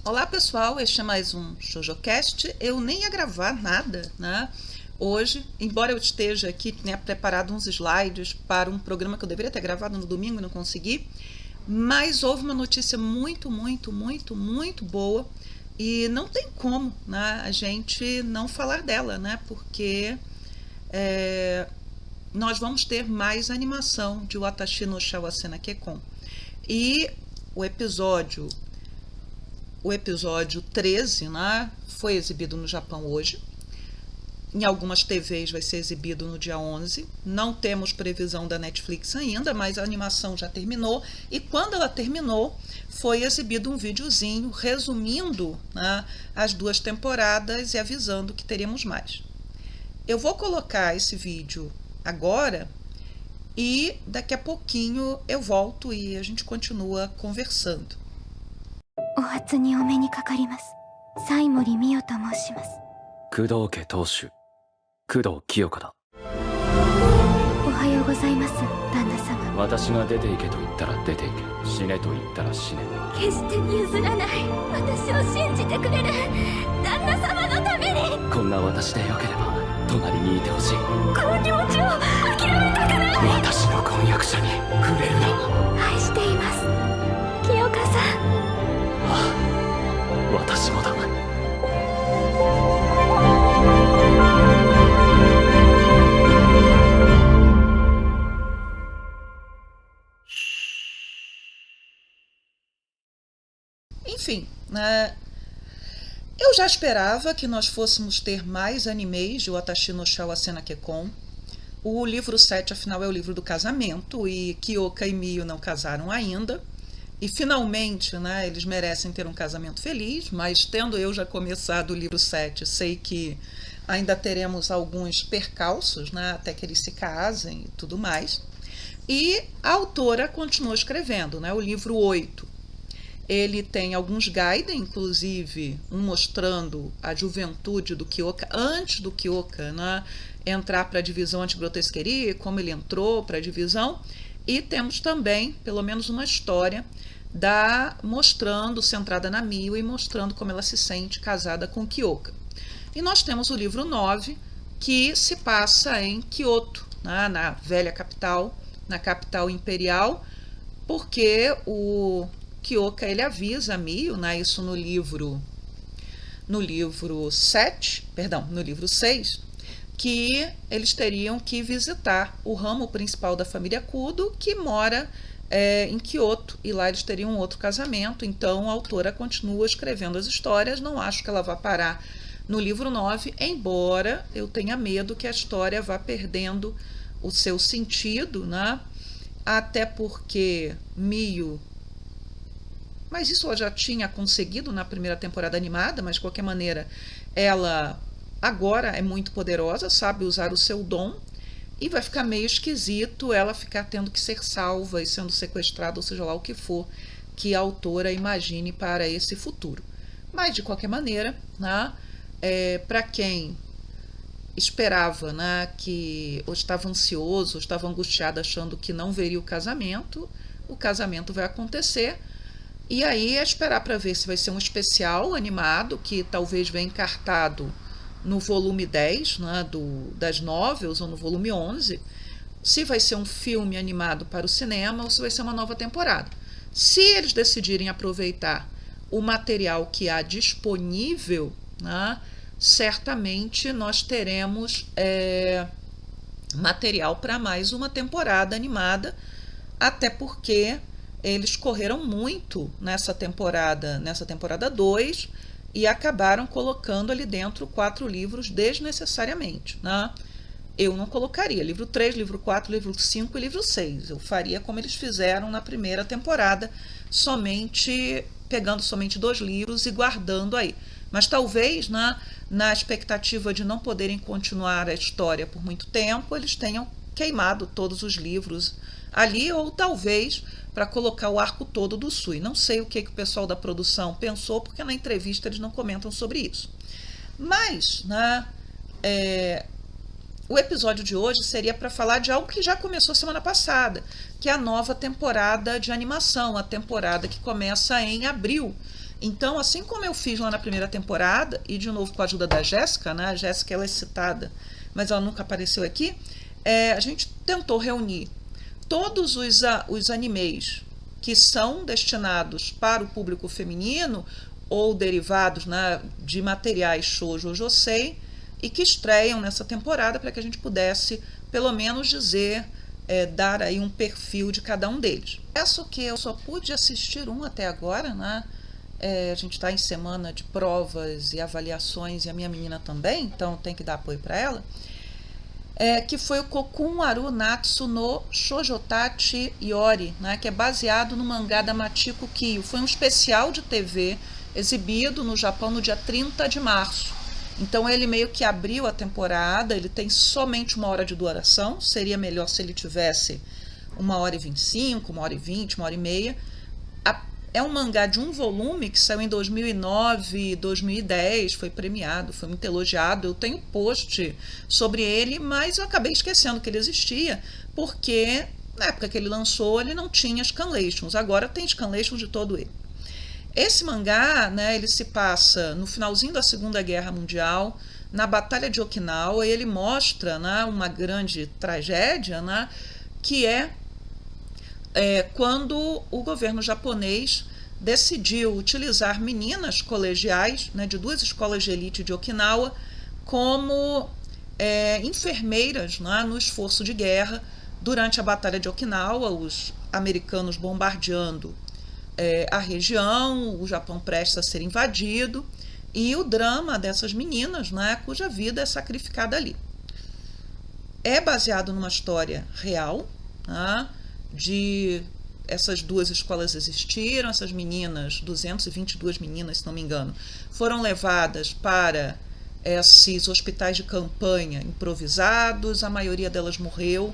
Olá pessoal, este é mais um JojoCast. Eu nem ia gravar nada, né? Hoje, embora eu esteja aqui, tenha preparado uns slides para um programa que eu deveria ter gravado no domingo e não consegui, mas houve uma notícia muito boa e não tem como, né, a gente não falar dela, né? Porque nós vamos ter mais animação de Watashi no Shawase Kekon. E o episódio 13, né, foi exibido no Japão hoje. Em algumas TVs vai ser exibido no dia 11. Não temos previsão da Netflix ainda, mas a animação já terminou. E quando ela terminou, foi exibido um videozinho resumindo, né, as 2 temporadas e avisando que teremos mais. Eu vou colocar esse vídeo agora e daqui a pouquinho eu volto e a gente continua conversando. お初にお目にかかります。西森美代と申します。工藤家当主、工藤清香だ。おはようございます、旦那様。私が出て行けと言ったら出て行け、死ねと言ったら死ね。決して譲らない。私を信じてくれる旦那様のために。こんな私でよければ隣にいてほしい。この気持ちを諦めたくない。私の婚約者に触れるな。愛しています、清香さん。ああ、私もだ。Enfim, né, eu já esperava que nós fôssemos ter mais animes de Watashi no Shawase Kekon. O livro 7, afinal, é o livro do casamento, e Kyoka e Mio não casaram ainda. E finalmente, né, eles merecem ter um casamento feliz, mas tendo eu já começado o livro 7, sei que ainda teremos alguns percalços, né, até que eles se casem e tudo mais. E a autora continua escrevendo, né, o livro 8. Ele tem alguns guides, inclusive um mostrando a juventude do Kyoka, antes do Kyoka, né, entrar para a divisão anti-grotesquerie, como ele entrou para a divisão. E temos também, pelo menos, uma história mostrando, centrada na Mio e mostrando como ela se sente casada com Kyoka. E nós temos o livro 9, que se passa em Kyoto, né, na velha capital, na capital imperial, porque o Kyoka ele avisa a Mio, né, isso no livro 6, que eles teriam que visitar o ramo principal da família Kudo, que mora em Kyoto, e lá eles teriam um outro casamento. Então a autora continua escrevendo as histórias. Não acho que ela vá parar no livro 9, embora eu tenha medo que a história vá perdendo o seu sentido, né? Até porque Mio, mas isso ela já tinha conseguido na primeira temporada animada, mas de qualquer maneira ela agora é muito poderosa, sabe usar o seu dom, e vai ficar meio esquisito ela ficar tendo que ser salva e sendo sequestrada, ou seja lá o que for que a autora imagine para esse futuro. Mas de qualquer maneira, né, para quem esperava, né, que ou estava ansioso, ou estava angustiado achando que não veria o casamento vai acontecer. E aí é esperar para ver se vai ser um especial animado, que talvez venha encartado no volume 10, né, das novels, ou no volume 11, se vai ser um filme animado para o cinema ou se vai ser uma nova temporada. Se eles decidirem aproveitar o material que há disponível, né, certamente nós teremos material para mais uma temporada animada, até porque eles correram muito nessa temporada 2, e acabaram colocando ali dentro 4 livros desnecessariamente, né? Eu não colocaria livro 3, livro 4, livro 5 e livro 6. Eu faria como eles fizeram na primeira temporada, pegando somente 2 livros e guardando aí. Mas talvez, né, na expectativa de não poderem continuar a história por muito tempo, eles tenham queimado todos os livros ali, ou talvez para colocar o arco todo do Sui. Não sei o que o pessoal da produção pensou, porque na entrevista eles não comentam sobre isso. Mas, né, o episódio de hoje seria para falar de algo que já começou semana passada, que é a nova temporada de animação, a temporada que começa em abril Então, assim como eu fiz lá na primeira temporada, e de novo com a ajuda da Jéssica, né? A Jéssica ela é citada, mas ela nunca apareceu aqui, a gente tentou reunir todos os animes que são destinados para o público feminino ou derivados, né, de materiais shoujo ou josei e que estreiam nessa temporada para que a gente pudesse, pelo menos, dizer, dar aí um perfil de cada um deles. Peço que eu só pude assistir um até agora, né? A gente está em semana de provas e avaliações e a minha menina também, então tem que dar apoio para ela. Que foi o Kokun Aru Natsu no Shoujotachi Yori, né, que é baseado no mangá da Machiko Kiyo. Foi um especial de TV exibido no Japão no dia 30 de março. Então ele meio que abriu a temporada, ele tem somente 1 hora de duração, seria melhor se ele tivesse 1h25, 1h20, 1h30. É um mangá de um volume que saiu em 2009, 2010, foi premiado, foi muito elogiado. Eu tenho post sobre ele, mas eu acabei esquecendo que ele existia, porque na época que ele lançou ele não tinha scanlations, agora tem scanlations de todo ele. Esse mangá, né, ele se passa no finalzinho da Segunda Guerra Mundial, na Batalha de Okinawa, e ele mostra, né, uma grande tragédia, né, que é quando o governo japonês decidiu utilizar meninas colegiais, né, de 2 escolas de elite de Okinawa como enfermeiras, né, no esforço de guerra durante a Batalha de Okinawa, os americanos bombardeando a região, o Japão prestes a ser invadido, e o drama dessas meninas, né, cuja vida é sacrificada ali. É baseado numa história real, né, de essas 2 escolas existiram, essas meninas, 222 meninas, se não me engano, foram levadas para esses hospitais de campanha improvisados, a maioria delas morreu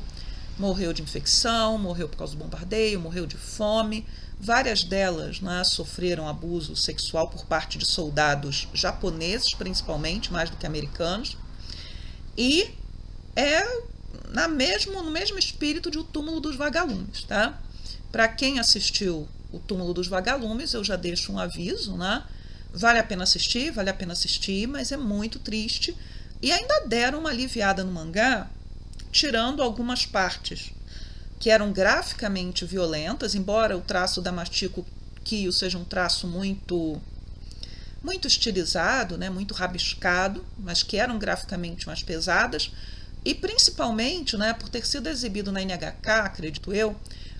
de infecção, morreu por causa do bombardeio, morreu de fome, várias delas, né, sofreram abuso sexual por parte de soldados japoneses, principalmente, mais do que americanos, e no mesmo espírito de O Túmulo dos Vagalumes, tá? Para quem assistiu O Túmulo dos Vagalumes, eu já deixo um aviso, né? Vale a pena assistir, mas é muito triste. E ainda deram uma aliviada no mangá, tirando algumas partes que eram graficamente violentas, embora o traço da Machiko Kiyo seja um traço muito estilizado, né? Muito rabiscado, mas que eram graficamente mais pesadas. E principalmente, né, por ter sido exibido na NHK, acredito eu,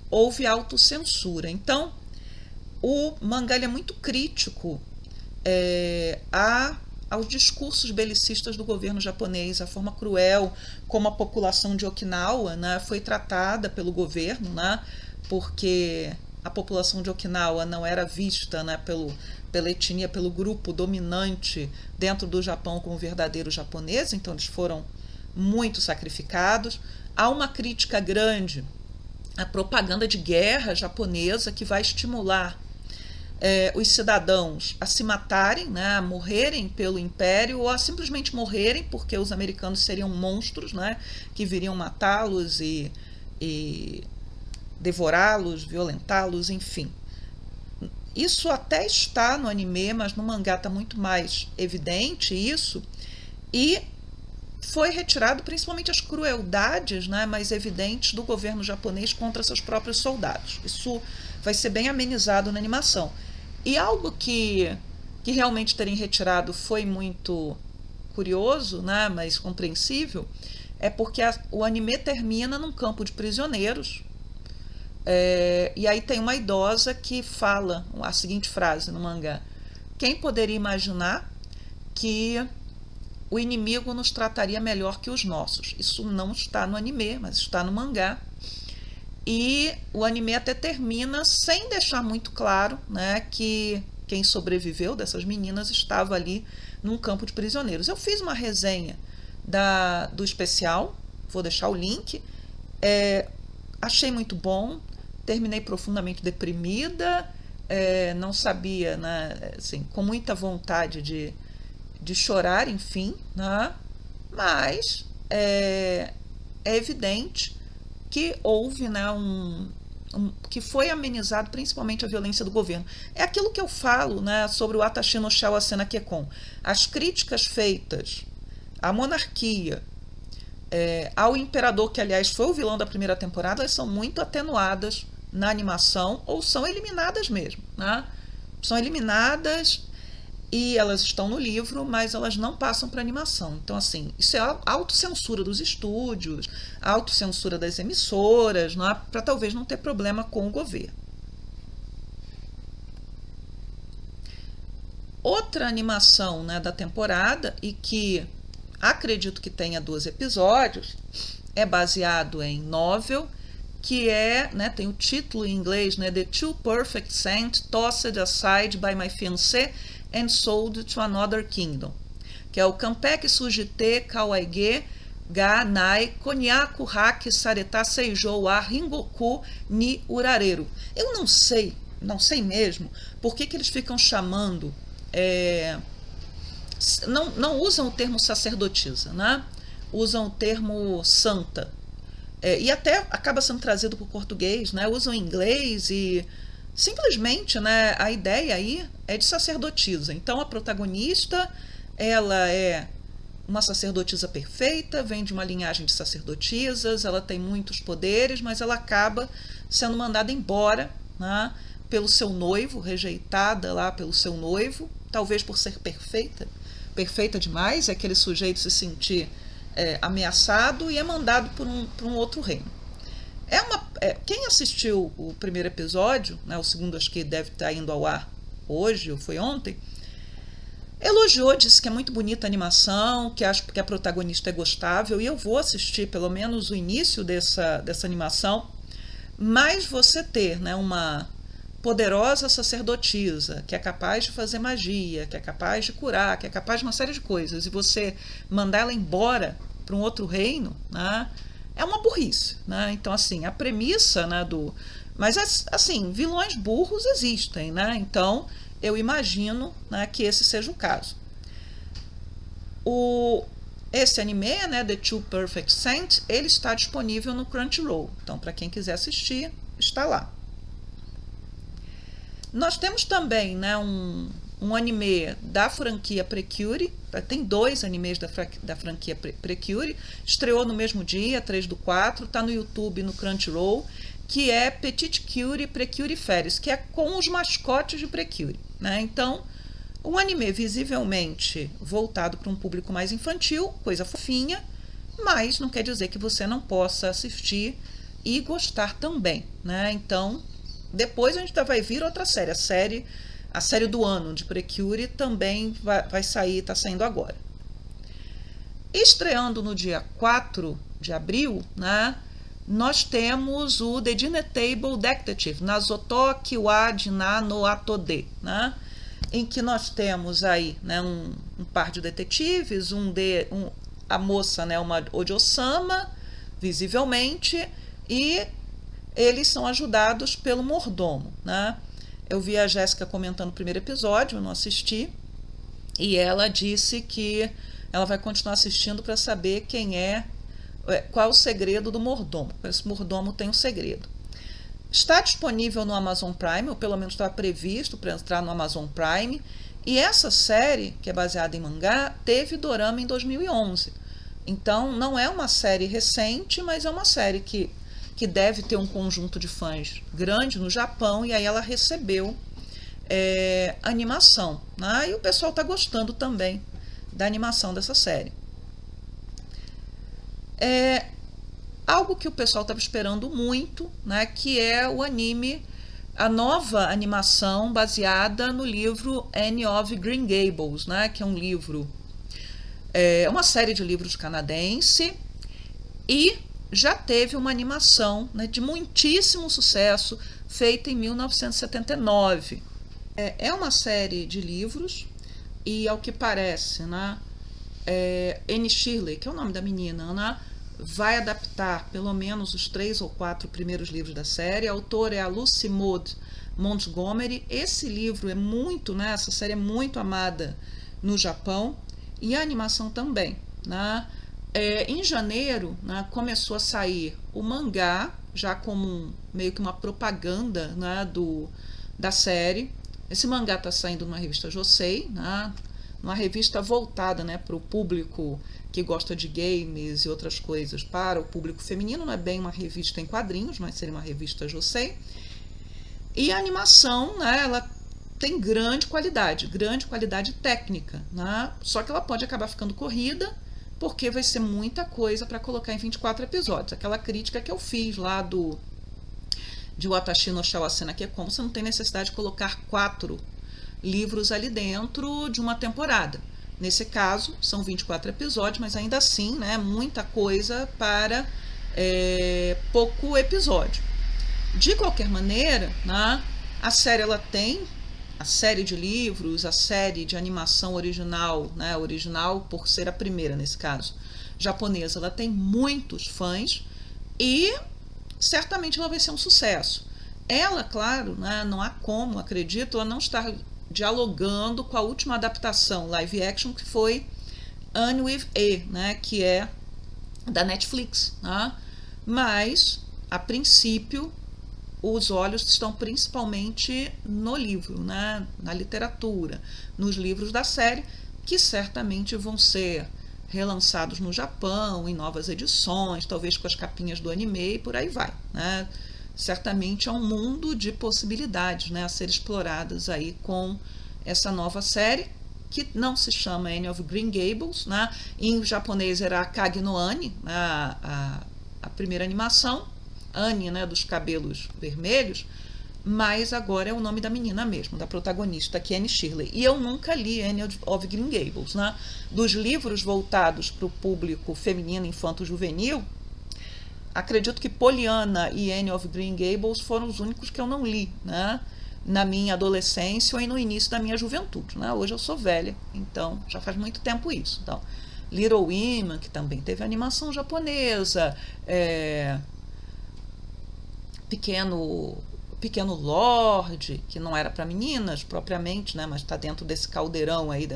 houve autocensura. Então, o mangá é muito crítico aos discursos belicistas do governo japonês, a forma cruel como a população de Okinawa, né, foi tratada pelo governo, né, porque a população de Okinawa não era vista, né, pela etnia, pelo grupo dominante dentro do Japão como verdadeiros japoneses, então eles foram muito sacrificados. Há uma crítica grande à propaganda de guerra japonesa que vai estimular os cidadãos a se matarem, né, a morrerem pelo império ou a simplesmente morrerem porque os americanos seriam monstros, né, que viriam matá-los e devorá-los, violentá-los, enfim. Isso até está no anime, mas no mangá está muito mais evidente isso, e foi retirado principalmente as crueldades, né, mais evidentes do governo japonês contra seus próprios soldados. Isso vai ser bem amenizado na animação. E algo que realmente terem retirado foi muito curioso, né, mas compreensível, é porque o anime termina num campo de prisioneiros, e aí tem uma idosa que fala a seguinte frase no mangá: quem poderia imaginar que o inimigo nos trataria melhor que os nossos? Isso não está no anime, mas está no mangá. E o anime até termina sem deixar muito claro, né, que quem sobreviveu dessas meninas estava ali num campo de prisioneiros. Eu fiz uma resenha do especial, vou deixar o link. Achei muito bom, terminei profundamente deprimida, não sabia, né, assim, com muita vontade de chorar, enfim, né? Mas é evidente que houve, né, que foi amenizado principalmente a violência do governo. É aquilo que eu falo, né, sobre o Atashi no Shawa Senakekon. As críticas feitas à monarquia, ao imperador, que aliás foi o vilão da primeira temporada, elas são muito atenuadas na animação, ou são eliminadas mesmo, né? São eliminadas e elas estão no livro, mas elas não passam para animação. Então, assim, isso é a autocensura dos estúdios, a autocensura das emissoras, para talvez não ter problema com o governo. Outra animação, né, da temporada, e que acredito que tenha 12 episódios, é baseado em novel, que né, tem o título em inglês, né, The Two Perfect Saints Tossed Aside by My Fiancé and Sold to Another Kingdom, que é o Kanpeki Sujite Kawaige Ga Nai Konyaku Haki Sareta Seijou wa Ringoku ni Urareru. Eu não sei mesmo por que eles ficam chamando, não usam o termo sacerdotisa, né? Usam o termo santa, e até acaba sendo trazido para o português, né? Usam em inglês e simplesmente, né, a ideia aí é de sacerdotisa. Então a protagonista, ela é uma sacerdotisa perfeita, vem de uma linhagem de sacerdotisas, ela tem muitos poderes, mas ela acaba sendo mandada embora, né, pelo seu noivo, rejeitada lá pelo seu noivo, talvez por ser perfeita demais, é aquele sujeito se sentir ameaçado e é mandado para um outro reino. Quem assistiu o primeiro episódio, né, o segundo acho que deve estar indo ao ar hoje ou foi ontem, elogiou, disse que é muito bonita a animação, que acha que a protagonista é gostável, e eu vou assistir pelo menos o início dessa animação. Mas você ter, né, uma poderosa sacerdotisa que é capaz de fazer magia, que é capaz de curar, que é capaz de uma série de coisas, e você mandar ela embora para um outro reino, né, é uma burrice, né? Então, assim, a premissa, né, mas, assim, vilões burros existem, né? Então, eu imagino, né, que esse seja o caso. Esse anime, né, The Two Perfect Saints, ele está disponível no Crunchyroll. Então, para quem quiser assistir, está lá. Nós temos também, né, um anime da franquia Precure. Tem 2 animes da franquia Precure. Estreou no mesmo dia, 3/4, está no YouTube, no Crunchyroll, que é Petite Cure Precure Férias, que é com os mascotes de Precure, né? Então, um anime visivelmente voltado para um público mais infantil, coisa fofinha, mas não quer dizer que você não possa assistir e gostar também, né? Então, depois a gente vai vir outra série, a série do ano de Precure também vai sair, está saindo agora. Estreando no dia 4 de abril, né, nós temos o The Dinner Table Detective, Nazotoki wa Dina no Atode, né, em que nós temos aí, né, um par de detetives, a moça, né, uma Ojo-sama, visivelmente, e eles são ajudados pelo mordomo, né? Eu vi a Jéssica comentando o primeiro episódio, eu não assisti, e ela disse que ela vai continuar assistindo para saber qual é o segredo do mordomo. Esse mordomo tem um segredo. Está disponível no Amazon Prime, ou pelo menos estava previsto para entrar no Amazon Prime, e essa série, que é baseada em mangá, teve dorama em 2011. Então, não é uma série recente, mas é uma série que deve ter um conjunto de fãs grande no Japão, e aí ela recebeu animação, né? E o pessoal está gostando também da animação dessa série. Algo que o pessoal estava esperando muito, né, que é o anime, a nova animação baseada no livro Anne of Green Gables, né, que é um livro, uma série de livros canadense, e já teve uma animação, né, de muitíssimo sucesso, feita em 1979. É uma série de livros, e ao que parece, né, Anne Shirley, que é o nome da menina, né, vai adaptar pelo menos os 3 ou 4 primeiros livros da série. A autora é a Lucy Maud Montgomery. Esse livro é muito, né, essa série é muito amada no Japão, e a animação também, né? Em janeiro, né, começou a sair o mangá, já como meio que uma propaganda, né, da série. Esse mangá está saindo numa revista Josei, né, uma revista voltada, né, para o público que gosta de games e outras coisas, para o público feminino. Não é bem uma revista em quadrinhos, mas seria uma revista Josei. E a animação, né, ela tem grande qualidade técnica, né, só que ela pode acabar ficando corrida, porque vai ser muita coisa para colocar em 24 episódios. Aquela crítica que eu fiz lá de Watashi no Shawasena, que é como você não tem necessidade de colocar 4 livros ali dentro de uma temporada. Nesse caso, são 24 episódios, mas ainda assim, né, muita coisa para pouco episódio. De qualquer maneira, né, a série ela tem a série de livros, a série de animação original, né, original por ser a primeira nesse caso, japonesa, ela tem muitos fãs e certamente ela vai ser um sucesso. Ela, claro, né, não há como, acredito, ela não está dialogando com a última adaptação live action, que foi Anne with E, né, que é da Netflix, né? Mas, a princípio, os olhos estão principalmente no livro, né, na literatura, nos livros da série, que certamente vão ser relançados no Japão, em novas edições, talvez com as capinhas do anime e por aí vai, né? Certamente é um mundo de possibilidades, né, a ser exploradas aí com essa nova série, que não se chama Anne of Green Gables, né? Em japonês era Akagi no Anne, a primeira animação, Anne, né, dos cabelos vermelhos, mas agora é o nome da menina mesmo, da protagonista, que é Anne Shirley. E eu nunca li Anne of Green Gables, né? Dos livros voltados para o público feminino, infanto-juvenil, acredito que Pollyanna e Anne of Green Gables foram os únicos que eu não li, né, na minha adolescência ou no início da minha juventude, né? Hoje eu sou velha, então já faz muito tempo isso. Então, Little Women, que também teve animação japonesa, Pequeno Lorde, que não era para meninas propriamente, né, mas está dentro desse caldeirão aí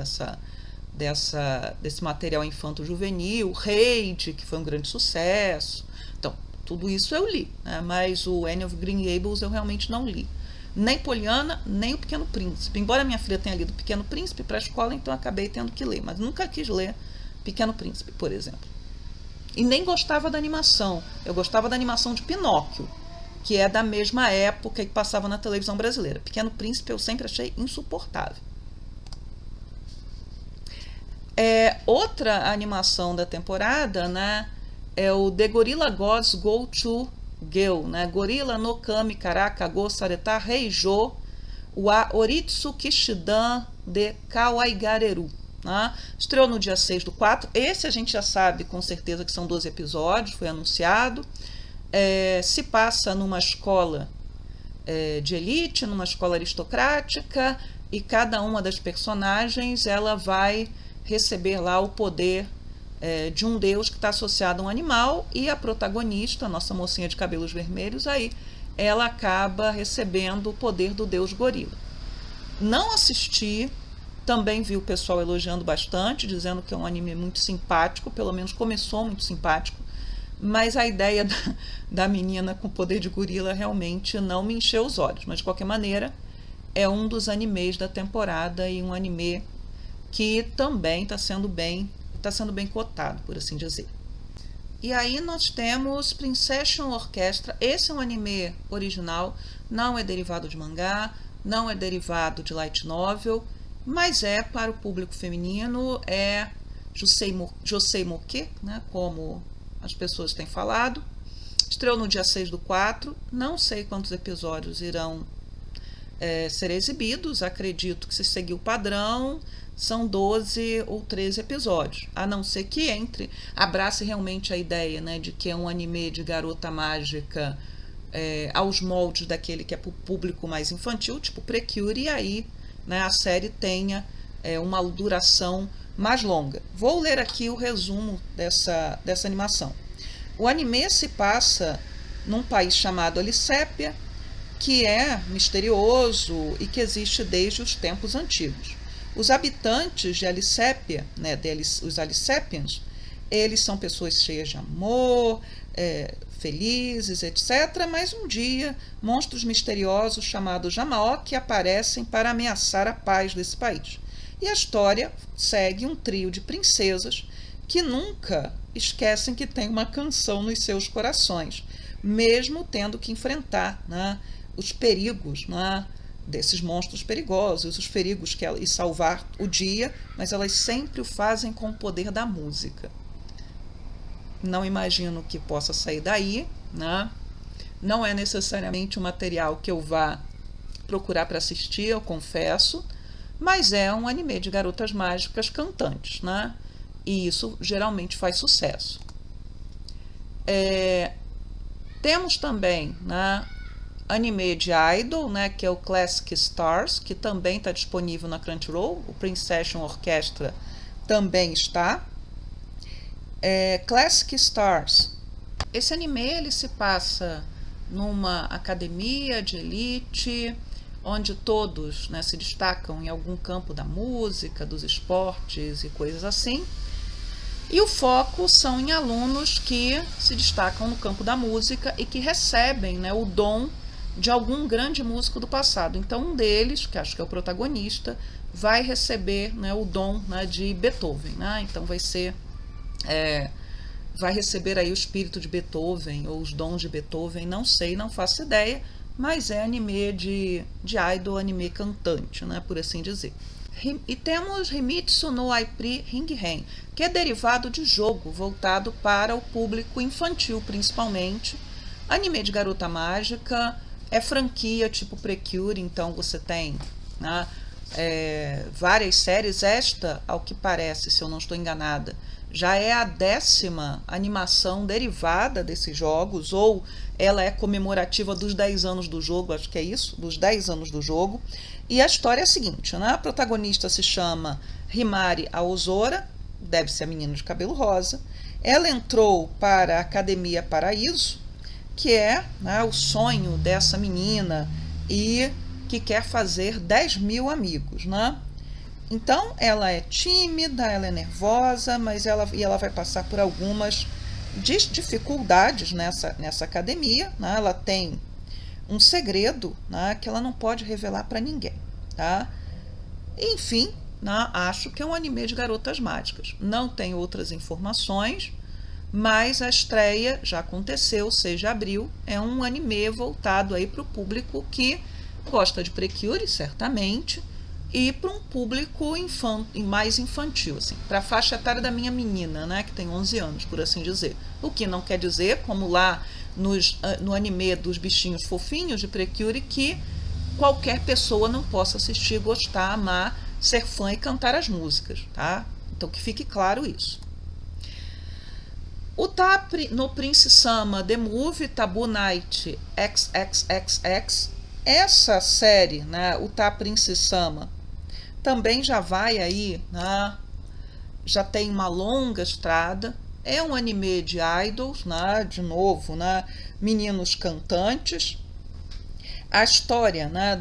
desse material infanto-juvenil, Reid, que foi um grande sucesso. Então, tudo isso eu li, né, mas o Anne of Green Gables eu realmente não li. Nem Pollyanna, nem o Pequeno Príncipe. Embora minha filha tenha lido Pequeno Príncipe para a escola, então acabei tendo que ler, mas nunca quis ler Pequeno Príncipe, por exemplo. E nem gostava da animação. Eu gostava da animação de Pinóquio, que é da mesma época que passava na televisão brasileira. Pequeno Príncipe eu sempre achei insuportável. Outra animação da temporada, né, é o The Gorilla Gods Go to Geu, né, Gorilla no Kami Karaka Go Sareta Reijo wa Oritsu Kishidan de Kawaigareru. Né? Estreou no dia 6/4. Esse a gente já sabe com certeza que são 12 episódios, foi anunciado. Se passa numa escola de elite, numa escola aristocrática, e cada uma das personagens ela vai receber lá o poder de um deus que está associado a um animal, e a protagonista, a nossa mocinha de cabelos vermelhos, aí ela acaba recebendo o poder do deus gorila. Não assisti, também vi o pessoal elogiando bastante, dizendo que é um anime muito simpático, pelo menos começou muito simpático, mas a ideia da menina com poder de gorila realmente não me encheu os olhos. Mas, de qualquer maneira, é um dos animes da temporada e um anime que também está sendo bem cotado, por assim dizer. E aí nós temos Princession Orchestra. Esse é um anime original, não é derivado de mangá, não é derivado de light novel, mas é para o público feminino, é Josei Moke, né, como as pessoas têm falado. Estreou no dia 6/4. Não sei quantos episódios irão ser exibidos. Acredito que, se seguir o padrão, são 12 ou 13 episódios. A não ser que abrace realmente a ideia, né, de que é um anime de garota mágica aos moldes daquele que é para o público mais infantil, tipo Precure, e aí, né, a série tenha uma duração mais longa. Vou ler aqui o resumo dessa animação. O anime se passa num país chamado Alicépia, que é misterioso e que existe desde os tempos antigos. Os habitantes de Alicépia, né, os Alicepians, Eles são pessoas cheias de amor, felizes, etc. Mas um dia, monstros misteriosos chamados Jamaok aparecem para ameaçar a paz desse país. E a história segue um trio de princesas que nunca esquecem que tem uma canção nos seus corações, mesmo tendo que enfrentar, né, os perigos, né, desses monstros perigosos, os perigos e salvar o dia, mas elas sempre o fazem com o poder da música. Não imagino que possa sair daí, né? Não é necessariamente um material que eu vá procurar para assistir, eu confesso, mas é um anime de garotas mágicas cantantes, né? E isso geralmente faz sucesso. Temos também, né, anime de idol, né, que é o Classic Stars, que também está disponível na Crunchyroll. O Princession Orchestra também está. Classic Stars. Esse anime ele se passa numa academia de elite, onde todos, né, se destacam em algum campo da música, dos esportes e coisas assim. E o foco são em alunos que se destacam no campo da música e que recebem, né, o dom de algum grande músico do passado. Então, um deles, que acho que é o protagonista, vai receber, né, o dom, né, de Beethoven. Né? Então, vai receber aí o espírito de Beethoven ou os dons de Beethoven, não sei, não faço ideia, mas é anime de idol, anime cantante, né, por assim dizer. E temos Himitsu no Aipri Ringen, que é derivado de jogo voltado para o público infantil, principalmente. Anime de garota mágica, é franquia tipo Precure, então você tem, né, várias séries. Esta, ao que parece, se eu não estou enganada, já é a 10ª animação derivada desses jogos, ou ela é comemorativa dos 10 anos do jogo, acho que é isso, dos 10 anos do jogo. E a história é a seguinte, né? A protagonista se chama Himari Aozora, deve ser a menina de cabelo rosa. Ela entrou para a Academia Paraíso, que é, né, o sonho dessa menina e que quer fazer 10.000 amigos, né? Então, ela é tímida, ela é nervosa, mas ela vai passar por algumas dificuldades nessa academia, né? Ela tem um segredo, né, que ela não pode revelar para ninguém. Tá? Enfim, né, acho que é um anime de garotas mágicas. Não tem outras informações, mas a estreia já aconteceu, 6 de abril. É um anime voltado para o público que gosta de Precure, certamente, e para um público mais infantil, assim, para a faixa etária da minha menina, né, que tem 11 anos, por assim dizer. O que não quer dizer, como lá no anime dos bichinhos fofinhos de Precure, que qualquer pessoa não possa assistir, gostar, amar, ser fã e cantar as músicas, tá? Então que fique claro isso. O no Prince Sama The Movie Taboo Night XXXX, essa série, né, o Prince Sama, também já vai aí, né, já tem uma longa estrada. É um anime de idols, né, de novo, né, meninos cantantes. A história, né,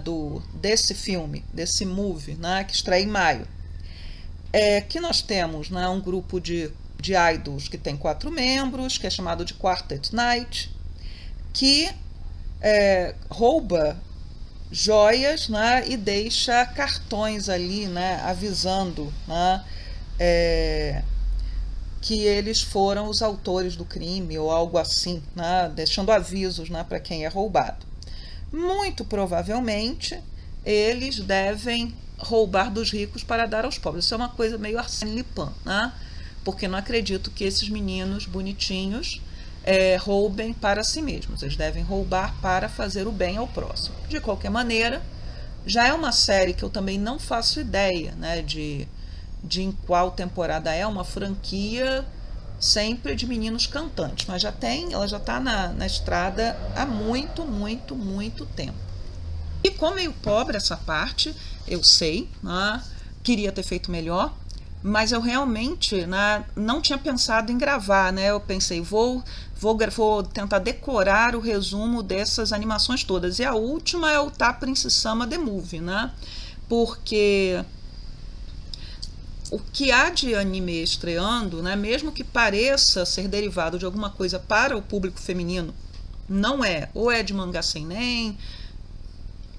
desse filme, desse movie, né, que estreia em maio, é que nós temos, né, um grupo de idols que tem 4 membros, que é chamado de Quartet Night, que rouba joias, né, e deixa cartões ali, né, avisando, né, que eles foram os autores do crime ou algo assim, né, deixando avisos, né, para quem é roubado. Muito provavelmente eles devem roubar dos ricos para dar aos pobres. Isso é uma coisa meio Arsène Lupin, né? Porque não acredito que esses meninos bonitinhos roubem para si mesmos. Eles devem roubar para fazer o bem ao próximo. De qualquer maneira, já é uma série que eu também não faço ideia, né, de em qual temporada é, uma franquia sempre de meninos cantantes, mas ela já está na estrada há muito, muito, muito tempo. E como meio pobre essa parte, eu sei, né, queria ter feito melhor, mas eu realmente, né, não tinha pensado em gravar, né? Eu pensei, vou tentar decorar o resumo dessas animações todas. E a última é o Prince Sama The Movie, né? Porque o que há de anime estreando, né, mesmo que pareça ser derivado de alguma coisa para o público feminino, não é. Ou é de mangá seinen,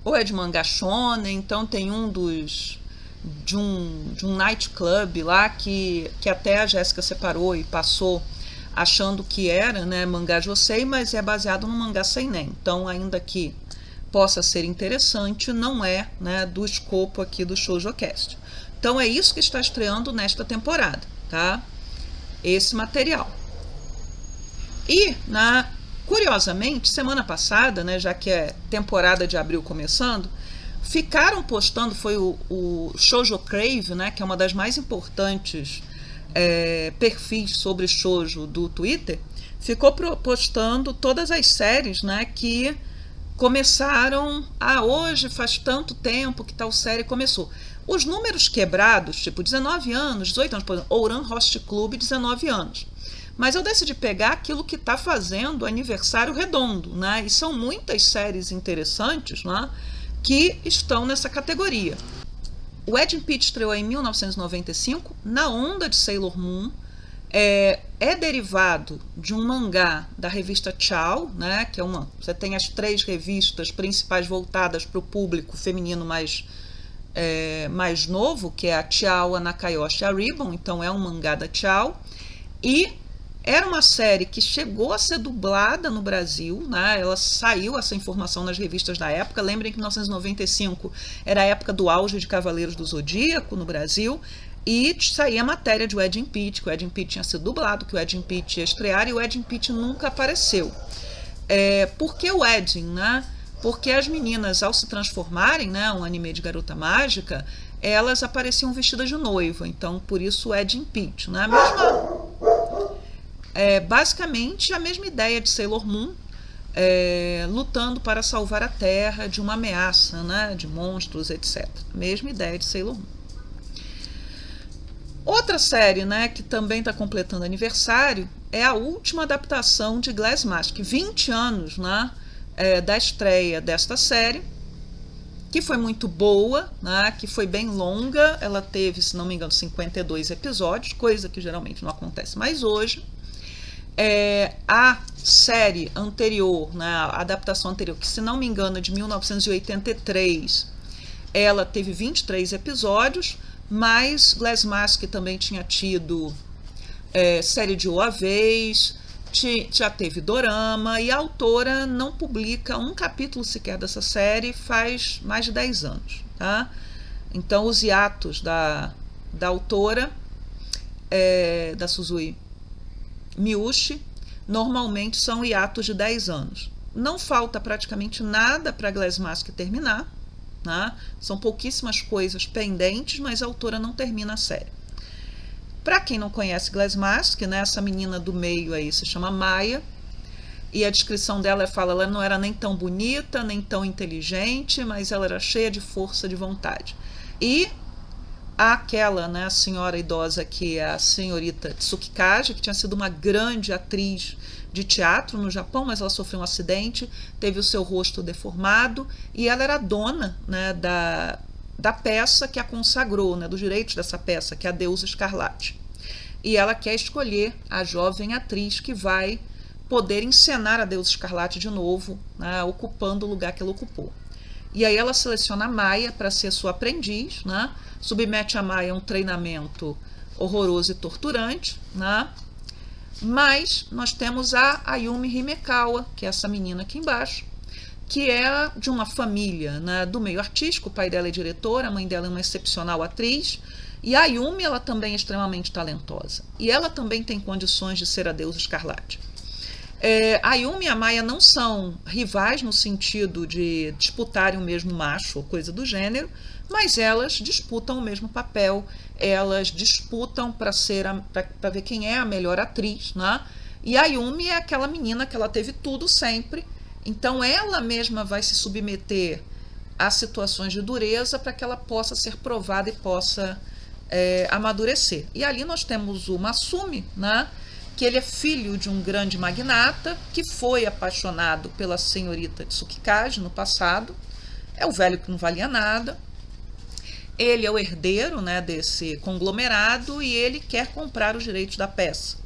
ou é de mangá shonen. Então tem de um nightclub lá que até a Jéssica separou e passou achando que era, né, mangá josei, mas é baseado no mangá seinen. Então, ainda que possa ser interessante, não é, né, do escopo aqui do ShoujoCast. Então é isso que está estreando nesta temporada, tá? Esse material. E, curiosamente, semana passada, né, já que é temporada de abril começando, ficaram postando, foi o Shoujo Crave, né, que é uma das mais importantes perfis sobre shoujo do Twitter, ficou postando todas as séries, né, que começaram. Hoje faz tanto tempo que tal série começou. Os números quebrados, tipo 19 anos, 18 anos, por exemplo, Ouran Host Club, 19 anos. Mas eu decidi pegar aquilo que está fazendo aniversário redondo, né? E são muitas séries interessantes, né, que estão nessa categoria. O Ed Pitt estreou em 1995, na onda de Sailor Moon. É derivado de um mangá da revista Chao, né, que é você tem as 3 revistas principais voltadas para o público feminino mais novo, que é a Chao, a Nakayoshi e a Ribbon. Então é um mangá da Chao. E era uma série que chegou a ser dublada no Brasil, né? Ela saiu, essa informação, nas revistas da época. Lembrem que 1995 era a época do auge de Cavaleiros do Zodíaco no Brasil. E saía a matéria de Ed Pitt, que o Ed Pitt tinha sido dublado, que o Ed Pitt ia estrear, e o Ed Pitt nunca apareceu. Por que o Ed, né? Porque as meninas, ao se transformarem, né, um anime de garota mágica, elas apareciam vestidas de noiva. Então, por isso o Ed Pitt, né? Basicamente a mesma ideia de Sailor Moon, lutando para salvar a Terra de uma ameaça, né, de monstros, etc. Mesma ideia de Sailor Moon. Outra série, né, que também está completando aniversário é a última adaptação de Glass Mask, 20 anos, né, da estreia desta série, que foi muito boa, né, que foi bem longa. Ela teve, se não me engano, 52 episódios, coisa que geralmente não acontece mais hoje. A série anterior, né, a adaptação anterior, que se não me engano é de 1983, ela teve 23 episódios, mas Glass Mask também tinha tido série de OAVs, já teve dorama, e a autora não publica um capítulo sequer dessa série faz mais de 10 anos. Tá? Então os hiatos da autora, da Suzui Miuchi, normalmente são hiatos de 10 anos. Não falta praticamente nada para Glass Mask terminar. Né? São pouquíssimas coisas pendentes, mas a autora não termina a série. Para quem não conhece Glass Mask, né, essa menina do meio aí se chama Maya, e a descrição dela fala: ela não era nem tão bonita, nem tão inteligente, mas ela era cheia de força de vontade. E aquela, né, a senhora idosa, que é a senhorita Tsukikage, que tinha sido uma grande atriz de teatro no Japão, mas ela sofreu um acidente, teve o seu rosto deformado, e ela era dona, né, da peça que a consagrou, né, dos direitos dessa peça, que é a Deusa Escarlate. E ela quer escolher a jovem atriz que vai poder encenar a Deusa Escarlate de novo, né, ocupando o lugar que ela ocupou. E aí ela seleciona a Maya para ser sua aprendiz, né, submete a Maya a um treinamento horroroso e torturante, né. Mas nós temos a Ayumi Himekawa, que é essa menina aqui embaixo, que é de uma família, né, do meio artístico. O pai dela é diretor, a mãe dela é uma excepcional atriz, e a Ayumi, ela também é extremamente talentosa. E ela também tem condições de ser a Deusa Escarlate. A Ayumi e a Maya não são rivais no sentido de disputarem o mesmo macho ou coisa do gênero, mas elas disputam o mesmo papel, elas disputam para ver quem é a melhor atriz, né? E a Ayumi é aquela menina que ela teve tudo sempre, então ela mesma vai se submeter a situações de dureza para que ela possa ser provada e possa amadurecer. E ali nós temos o Masumi, né? Que ele é filho de um grande magnata que foi apaixonado pela senhorita Tsukikage no passado. É o velho que não valia nada. Ele é o herdeiro, né, desse conglomerado e ele quer comprar os direitos da peça.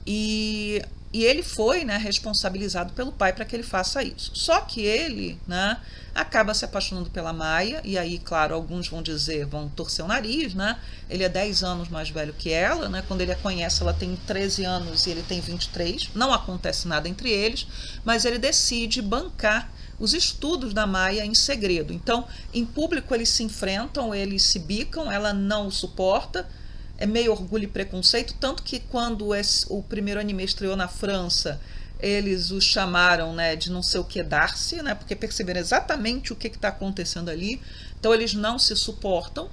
E ele foi, né, responsabilizado pelo pai para que ele faça isso. Só que ele, né, acaba se apaixonando pela Maia, e aí, claro, alguns vão dizer, vão torcer o nariz, né? Ele é 10 anos mais velho que ela, né? Quando ele a conhece, ela tem 13 anos e ele tem 23. Não acontece nada entre eles, mas ele decide bancar os estudos da Maia em segredo. Então, em público eles se enfrentam, eles se bicam, ela não o suporta. É meio orgulho e preconceito, tanto que quando o primeiro anime estreou na França, eles o chamaram, né, de não sei o que Darcy, né, porque perceberam exatamente o que está acontecendo ali. Então eles não se suportam,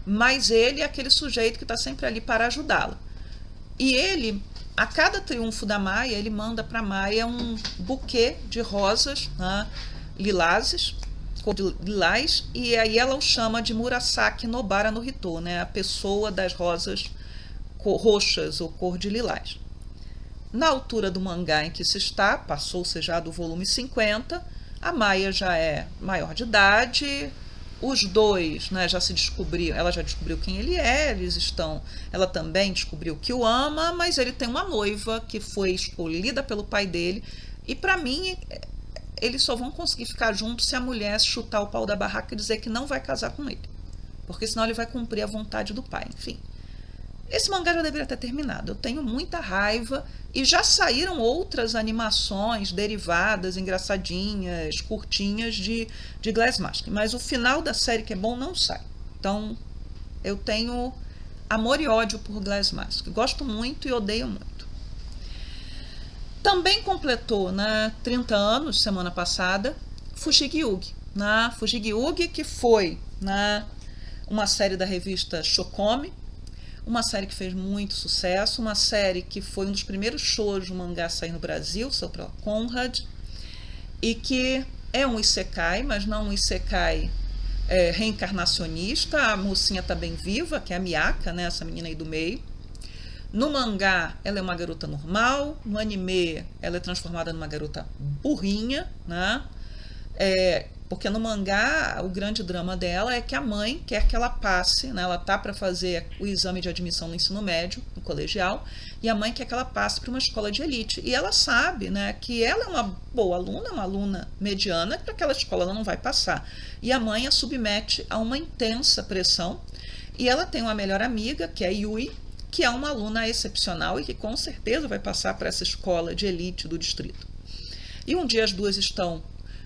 mas ele é aquele sujeito que está sempre ali para ajudá-la. E ele, a cada triunfo da Maia, ele manda para a Maia um buquê de rosas, né, lilazes, cor de lilás, e aí ela o chama de Murasaki Nobara no Hito, né, a pessoa das rosas roxas ou cor de lilás. Na altura do mangá em que se está, passou-se já do volume 50, a Maia já é maior de idade, os dois, né, já se descobriram, ela já descobriu quem ele é, ela também descobriu que o ama, mas ele tem uma noiva que foi escolhida pelo pai dele, e para mim eles só vão conseguir ficar juntos se a mulher chutar o pau da barraca e dizer que não vai casar com ele, porque senão ele vai cumprir a vontade do pai. Enfim, esse mangá já deveria ter terminado. Eu tenho muita raiva e já saíram outras animações derivadas, engraçadinhas, curtinhas de Glass Mask, mas o final da série, que é bom, não sai. Então eu tenho amor e ódio por Glass Mask. Gosto muito e odeio muito. Também completou, né, 30 anos semana passada Fushigi-Ugi, né? Fushigi-Ugi, que foi, né, uma série da revista Shokome, uma série que fez muito sucesso, uma série que foi um dos primeiros shows de mangá a sair no Brasil, saiu pela Conrad, e que é um isekai, mas não um isekai reencarnacionista. A mocinha está bem viva, que é a Miyaka, né, essa menina aí do meio. No mangá, ela é uma garota normal. No anime, ela é transformada numa garota burrinha, né? Porque no mangá, o grande drama dela é que a mãe quer que ela passe, né? Ela tá para fazer o exame de admissão no ensino médio, no colegial, e a mãe quer que ela passe para uma escola de elite. E ela sabe, né, que ela é uma boa aluna, uma aluna mediana, que para aquela escola ela não vai passar. E a mãe a submete a uma intensa pressão. E ela tem uma melhor amiga, que é a Yui, que é uma aluna excepcional e que com certeza vai passar para essa escola de elite do distrito. E um dia as duas estão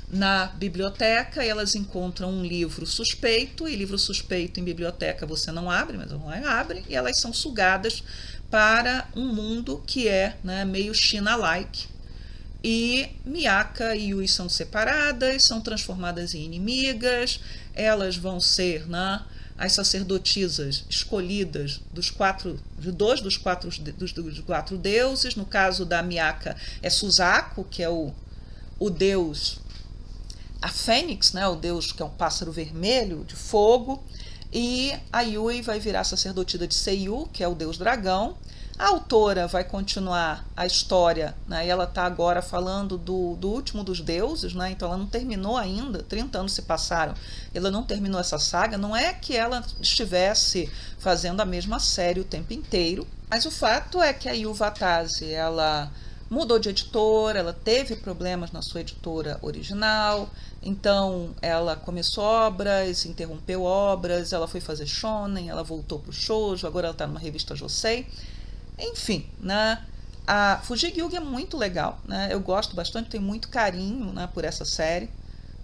na biblioteca e elas encontram um livro suspeito, e livro suspeito em biblioteca você não abre, mas elas abrem, e elas são sugadas para um mundo que é, né, meio China-like. E Miyaka e Yui são separadas, são transformadas em inimigas, elas vão ser, né, as sacerdotisas escolhidas de dois dos quatro deuses. No caso da Miyaka é Suzaku, que é o deus, a Fênix, né, o deus que é um pássaro vermelho de fogo, e a Yui vai virar sacerdotisa de Seiyu, que é o deus dragão. A autora vai continuar a história, né, e ela está agora falando do último dos deuses, né, então ela não terminou ainda, 30 anos se passaram, ela não terminou essa saga. Não é que ela estivesse fazendo a mesma série o tempo inteiro, mas o fato é que a Yu Watase, ela mudou de editora, ela teve problemas na sua editora original, então ela começou obras, interrompeu obras, ela foi fazer shonen, ela voltou para o shoujo, agora ela está numa revista josei. Enfim, né, a Fushigi-Ugi é muito legal, né, eu gosto bastante, tenho muito carinho, né, por essa série.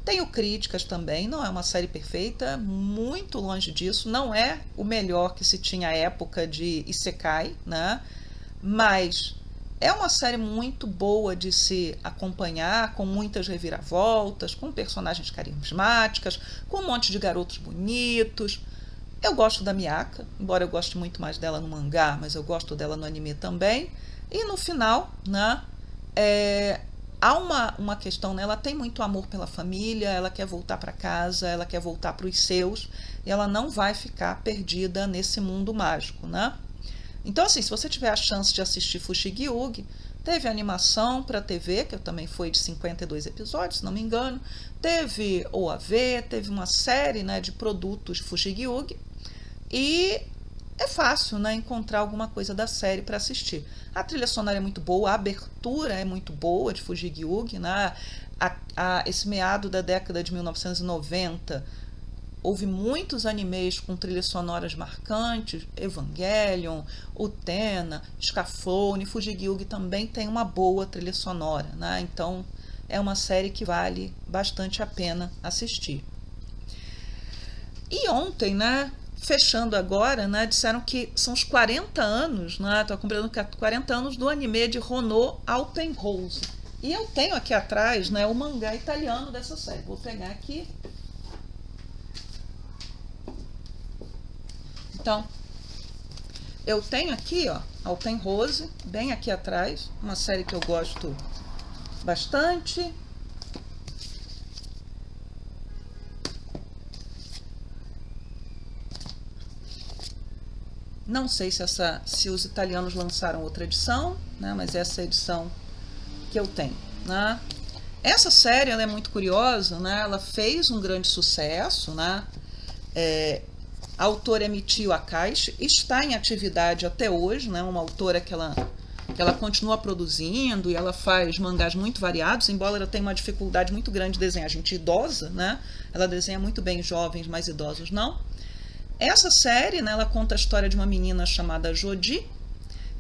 Tenho críticas também, não é uma série perfeita, muito longe disso, não é o melhor que se tinha à época de Isekai, né, mas é uma série muito boa de se acompanhar, com muitas reviravoltas, com personagens carismáticas, com um monte de garotos bonitos. Eu gosto da Miyaka, embora eu goste muito mais dela no mangá, mas eu gosto dela no anime também. E no final, né, há uma questão, né, ela tem muito amor pela família, ela quer voltar para casa, ela quer voltar para os seus, e ela não vai ficar perdida nesse mundo mágico, né? Então, assim, se você tiver a chance de assistir Fushigi-Ugi, Teve animação para TV, que também foi de 52 episódios, se não me engano. Teve OAV, teve uma série, né, de produtos de Fushigi-Ugi. E é fácil, né, encontrar alguma coisa da série para assistir. A trilha sonora é muito boa, a abertura é muito boa de Fushigi-Ugi, né? Esse meado da década de 1990, houve muitos animes com trilhas sonoras marcantes, Evangelion, Utena, Scaflowne, Fushigi-Ugi também tem uma boa trilha sonora, né? Então é uma série que vale bastante a pena assistir. E ontem, né, fechando agora, né, disseram que são os 40 anos, né, estou cumprindo 40 anos do anime de Hono Alpenrose. E eu tenho aqui atrás, né, o mangá italiano dessa série. Vou pegar aqui. Então, eu tenho aqui, ó, Alpenrose, bem aqui atrás, uma série que eu gosto bastante. Não sei se os italianos lançaram outra edição, né, mas essa é a edição que eu tenho, né? Essa série ela é muito curiosa, né? Ela fez um grande sucesso, né? A autora é Michio Akashi, está em atividade até hoje, né? Uma autora que ela continua produzindo e ela faz mangás muito variados, embora ela tenha uma dificuldade muito grande de desenhar gente idosa, né? Ela desenha muito bem jovens, mas idosos não. Essa série, né, ela conta a história de uma menina chamada Jodi,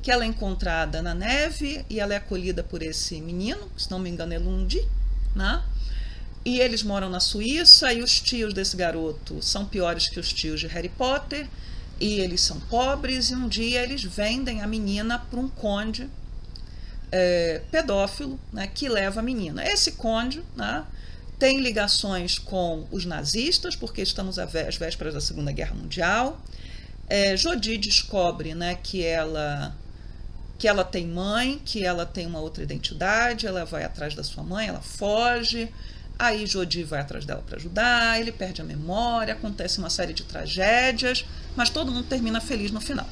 que ela é encontrada na neve e ela é acolhida por esse menino, se não me engano é Lundi, né? E eles moram na Suíça e os tios desse garoto são piores que os tios de Harry Potter e eles são pobres e um dia eles vendem a menina para um conde pedófilo, né, que leva a menina. Esse conde, né, tem ligações com os nazistas, porque estamos às vésperas da Segunda Guerra Mundial. Jodi descobre, né, que ela tem mãe, que ela tem uma outra identidade, ela vai atrás da sua mãe, ela foge, aí Jodi vai atrás dela para ajudar, ele perde a memória, acontece uma série de tragédias, mas todo mundo termina feliz no final.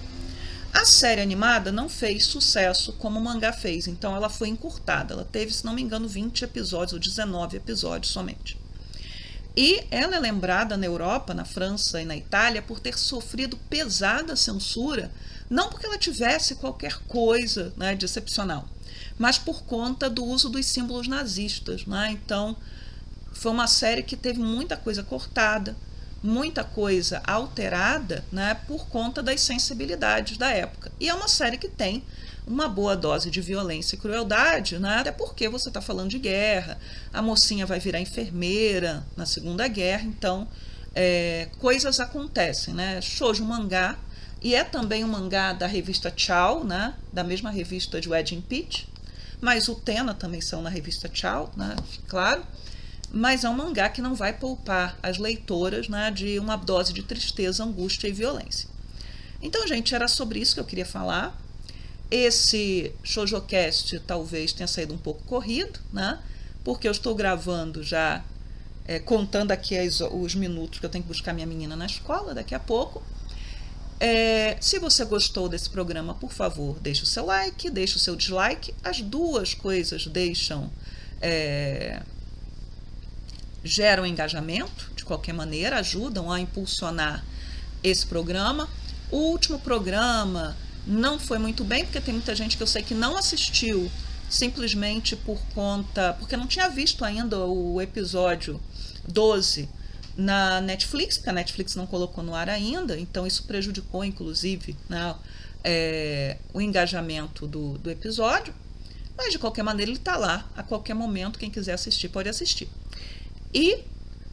A série animada não fez sucesso como o mangá fez, então ela foi encurtada, ela teve, se não me engano, 20 episódios ou 19 episódios somente. E ela é lembrada na Europa, na França e na Itália por ter sofrido pesada censura, não porque ela tivesse qualquer coisa, né, de excepcional, mas por conta do uso dos símbolos nazistas, né? Então, foi uma série que teve muita coisa cortada, muita coisa alterada, né, por conta das sensibilidades da época. E é uma série que tem uma boa dose de violência e crueldade, né, até porque você está falando de guerra, a mocinha vai virar enfermeira na Segunda Guerra, então coisas acontecem, né? Shoujo mangá, e é também um mangá da revista Tchau, né, da mesma revista de Wedding Peach, mas o Tena também são na revista Tchau, né, claro. Mas é um mangá que não vai poupar as leitoras, né, de uma dose de tristeza, angústia e violência. Então, gente, era sobre isso que eu queria falar. Esse ShoujoCast talvez tenha saído um pouco corrido, né, porque eu estou gravando já, contando aqui os minutos que eu tenho que buscar minha menina na escola daqui a pouco. Se você gostou desse programa, por favor, deixe o seu like, deixe o seu dislike. As duas coisas geram engajamento, de qualquer maneira, ajudam a impulsionar esse programa. O último programa não foi muito bem, porque tem muita gente que eu sei que não assistiu, simplesmente porque não tinha visto ainda o episódio 12 na Netflix, porque a Netflix não colocou no ar ainda, então isso prejudicou, inclusive, né, o engajamento do episódio, mas de qualquer maneira ele está lá, a qualquer momento, quem quiser assistir pode assistir. E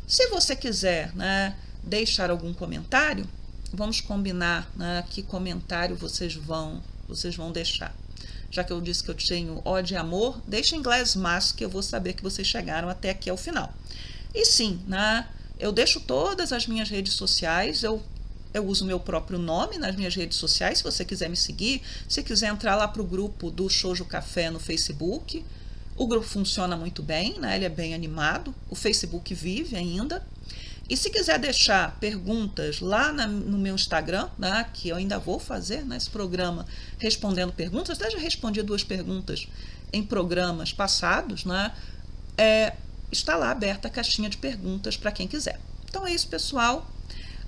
se você quiser, né, deixar algum comentário, vamos combinar, né, que comentário vocês vão deixar. Já que eu disse que eu tenho ódio e amor, deixem em Glassmas, que eu vou saber que vocês chegaram até aqui ao final. E sim, né, eu deixo todas as minhas redes sociais, eu uso meu próprio nome nas minhas redes sociais, se você quiser me seguir, se quiser entrar lá para o grupo do Shoujo Café no Facebook. O grupo funciona muito bem, né? Ele é bem animado, o Facebook vive ainda. E se quiser deixar perguntas lá no meu Instagram, né, que eu ainda vou fazer nesse programa respondendo perguntas, até já respondi 2 perguntas em programas passados, né, está lá aberta a caixinha de perguntas para quem quiser. Então é isso, pessoal.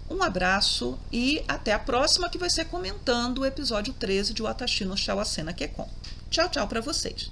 Um abraço e até a próxima, que vai ser comentando o episódio 13 de Watashi no Shawasena Kekkon. Tchau, tchau para vocês.